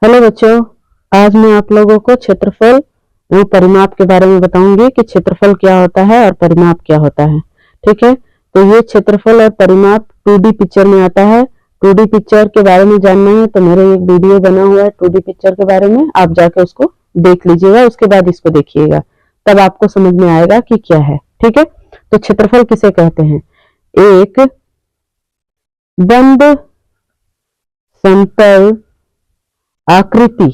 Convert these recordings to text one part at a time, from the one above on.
Hello बच्चों, आज मैं आप लोगों को क्षेत्रफल एवं परिमाप के बारे में बताऊंगी कि क्षेत्रफल क्या होता है और परिमाप क्या होता है। ठीक है, तो ये क्षेत्रफल और परिमाप 2D पिक्चर में आता है। 2D पिक्चर के बारे में जानना है तो मेरा एक वीडियो बना हुआ है 2D पिक्चर के बारे में, आप जाके उसको देख लीजिएगा, उसके बाद इसको देखिएगा, तब आपको समझ में आएगा कि क्या है। ठीक है, तो क्षेत्रफल किसे कहते हैं? एक बंद समतल आकृति।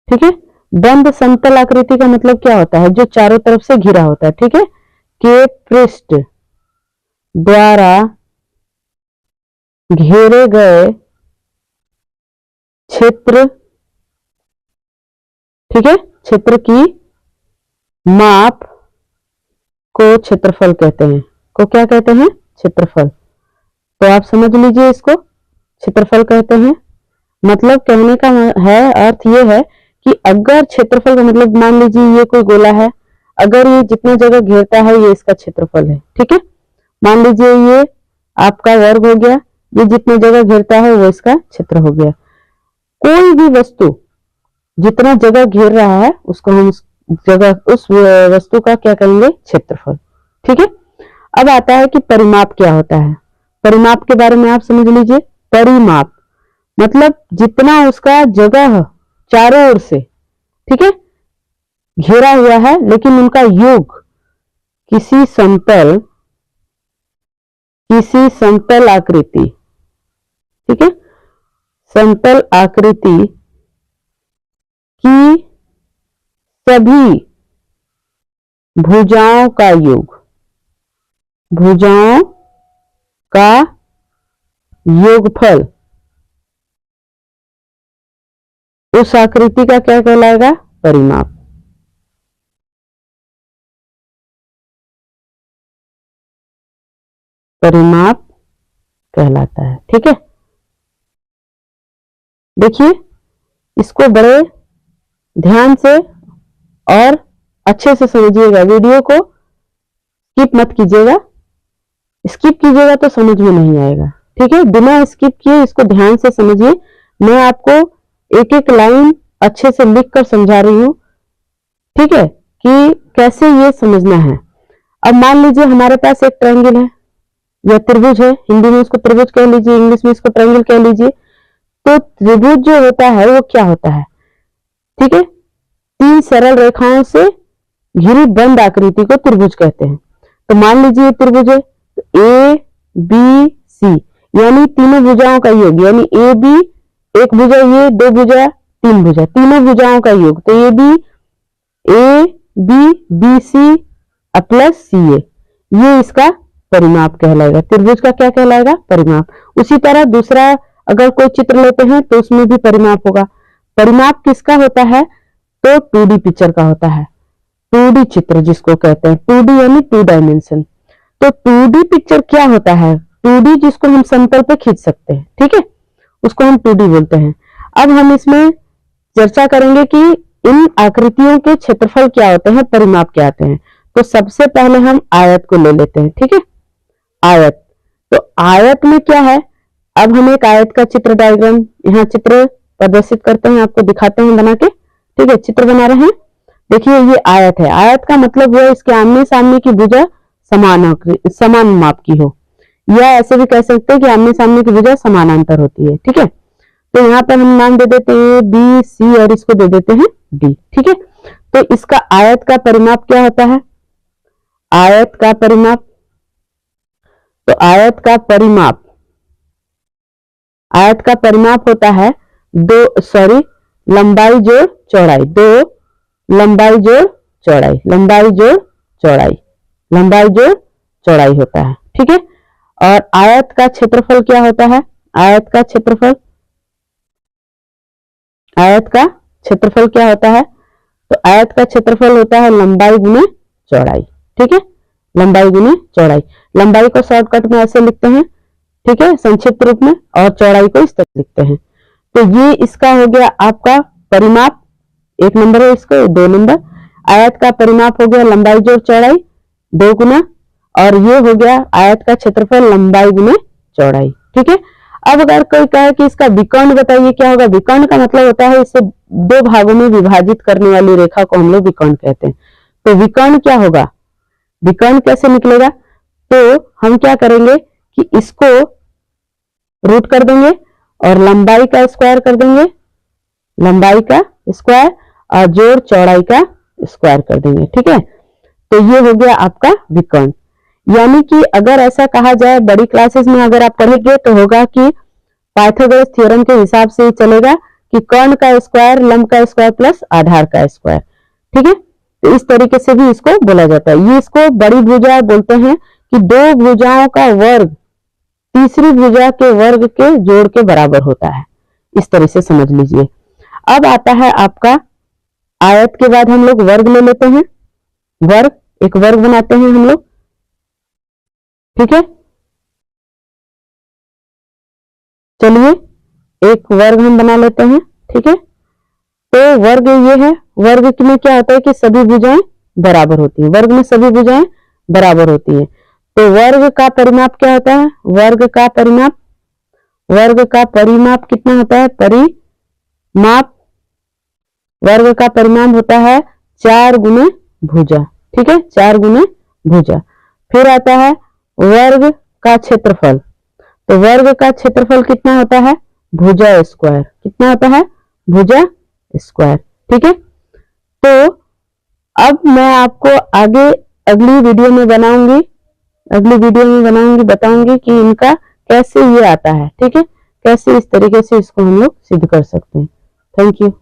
ठीक है, बंद समतल आकृति का मतलब क्या होता है? जो चारों तरफ से घिरा होता है। ठीक है, के पृष्ठ द्वारा घेरे गए क्षेत्र, ठीक है, क्षेत्र की माप को क्षेत्रफल कहते हैं। को क्या कहते हैं? क्षेत्रफल। तो आप समझ लीजिए, इसको क्षेत्रफल कहते हैं। मतलब कहने का है, अर्थ ये है कि अगर क्षेत्रफल का मतलब, मान लीजिए ये कोई गोला है, अगर ये जितना जगह घेरता है ये इसका क्षेत्रफल है। ठीक है, मान लीजिए ये आपका वर्ग हो गया, ये जितनी जगह घेरता है वो इसका क्षेत्र हो गया। कोई भी वस्तु जितना जगह घेर रहा है उसको हम उस वस्तु का क्या कहेंगे? क्षेत्रफल। ठीक है, अब आता है कि परिमाप क्या होता है। परिमाप के बारे में आप समझ लीजिए। परिमाप मतलब जितना उसका जगह चारों ओर से, ठीक है, घेरा हुआ है, लेकिन उनका योग किसी समतल आकृति, ठीक है, समतल आकृति की सभी भुजाओं का योग, भुजाओं का योगफल उस आकृति का क्या कहलाएगा? परिमाप। परिमाप कहलाता है। ठीक है, देखिए इसको बड़े ध्यान से और अच्छे से समझिएगा, वीडियो को स्किप मत कीजिएगा। स्किप कीजिएगा तो समझ में नहीं आएगा। ठीक है, बिना स्किप किए इसको ध्यान से समझिए। मैं आपको एक एक लाइन अच्छे से लिख कर समझा रही हूं, ठीक है, कि कैसे ये समझना है। अब मान लीजिए हमारे पास एक ट्रायंगल है या त्रिभुज है, हिंदी में इसको त्रिभुज कह लीजिए, इंग्लिश में इसको ट्रायंगल कह लीजिए। तो त्रिभुज जो होता है वो क्या होता है? ठीक है, 3 सरल रेखाओं से घिरी बंद आकृति को त्रिभुज कहते हैं। तो मान लीजिए त्रिभुज है, तो ए बी सी यानी तीनों भुजाओं का योग, यानी ए बी, एक भुजा ये, दो भुजा, तीन भुजा, तीनों भुजाओं का योग। तो A B B C plus C A, ये इसका परिमाप कहलाएगा। त्रिभुज का क्या कहलाएगा? परिमाप। उसी तरह दूसरा अगर कोई चित्र लेते हैं तो उसमें भी परिमाप होगा। परिमाप किसका होता है? तो 2D पिक्चर का होता है। 2D चित्र जिसको कहते हैं, 2D यानी 2 डायमेंशन। तो 2D पिक्चर क्या होता है? 2D जिसको हम समतल पे खींच सकते हैं, ठीक है, उसको हम 2D बोलते हैं। अब हम इसमें चर्चा करेंगे कि इन आकृतियों के क्षेत्रफल क्या होते हैं, परिमाप क्या होते हैं। तो सबसे पहले हम आयत को ले लेते हैं। ठीक है, आयत। तो आयत में क्या है? अब हम एक आयत का चित्र, डायग्राम, यहाँ चित्र प्रदर्शित करते हैं, आपको दिखाते हैं बना के। ठीक है, चित्र बना रहे हैं। देखिए ये आयत है। आयत का मतलब है इसके आमने सामने की भुजा समान माप की हो, या ऐसे भी कह सकते हैं कि आमने सामने की भुजा समानांतर होती है। ठीक है, तो यहाँ पर हम नाम दे देते हैं बी सी और इसको दे देते हैं डी। ठीक है, तो इसका आयत का परिमाप क्या होता है? आयत का परिमाप, तो आयत का परिमाप होता है लंबाई जोड़ चौड़ाई, 2 लंबाई जोड़ चौड़ाई, लंबाई जोड़ चौड़ाई, लंबाई जोड़ चौड़ाई होता है। ठीक है, और आयत का क्षेत्रफल क्या होता है? आयत का क्षेत्रफल क्या होता है? तो आयत का क्षेत्रफल होता है लंबाई गुने चौड़ाई। ठीक है, लंबाई गुने चौड़ाई। लंबाई को शॉर्टकट में ऐसे लिखते हैं, ठीक है, संक्षिप्त रूप में, और चौड़ाई को इस तरह लिखते हैं। तो ये इसका हो गया आपका परिमाप, 1 नंबर है इसको, 2 नंबर। आयत का परिमाप हो गया लंबाई जोड़ चौड़ाई 2 गुना, और ये हो गया आयत का क्षेत्रफल लंबाई गुने चौड़ाई। ठीक है, अब अगर कोई कहे कि इसका विकर्ण बताइए क्या होगा, विकर्ण का मतलब होता है इसे दो भागों में विभाजित करने वाली रेखा को हम लोग विकर्ण कहते हैं। तो विकर्ण क्या होगा, विकर्ण कैसे निकलेगा, तो हम क्या करेंगे कि इसको रूट कर देंगे और लंबाई का स्क्वायर कर देंगे, लंबाई का स्क्वायर और जोड़ चौड़ाई का स्क्वायर कर देंगे। ठीक है, तो ये हो गया आपका विकर्ण। यानी कि अगर ऐसा कहा जाए बड़ी क्लासेस में अगर आप पढ़ेंगे तो होगा कि पाइथागोरस थ्योरम के हिसाब से ही चलेगा कि कर्ण का स्क्वायर लंब का स्क्वायर प्लस आधार का स्क्वायर। ठीक है, तो इस तरीके से भी इसको बोला जाता है। ये इसको बड़ी भुजा बोलते हैं कि दो भुजाओं का वर्ग तीसरी भुजा के वर्ग के जोड़ के बराबर होता है, इस तरह से समझ लीजिए। अब आता है आपका आयत के बाद हम लोग वर्ग ले लेते हैं, वर्ग, एक वर्ग बनाते हैं हम लोग। ठीक है, चलिए एक वर्ग हम बना लेते हैं। ठीक है, तो वर्ग ये है, वर्ग में क्या होता है कि सभी भुजाएं बराबर होती हैं, वर्ग में सभी भुजाएं बराबर होती हैं। तो वर्ग का परिमाप क्या होता है, वर्ग का परिमाप, वर्ग का परिमाप कितना होता है, परिमाप वर्ग का परिमाप होता है 4 गुने भुजा। ठीक है, 4 गुने भुजा। फिर आता है वर्ग का क्षेत्रफल, तो वर्ग का क्षेत्रफल कितना होता है, भुजा स्क्वायर, कितना होता है, भुजा स्क्वायर। ठीक है, तो अब मैं आपको आगे अगली वीडियो में बताऊंगी कि इनका कैसे ये आता है। ठीक है, कैसे इस तरीके से इसको हम लोग सिद्ध कर सकते हैं। Thank you.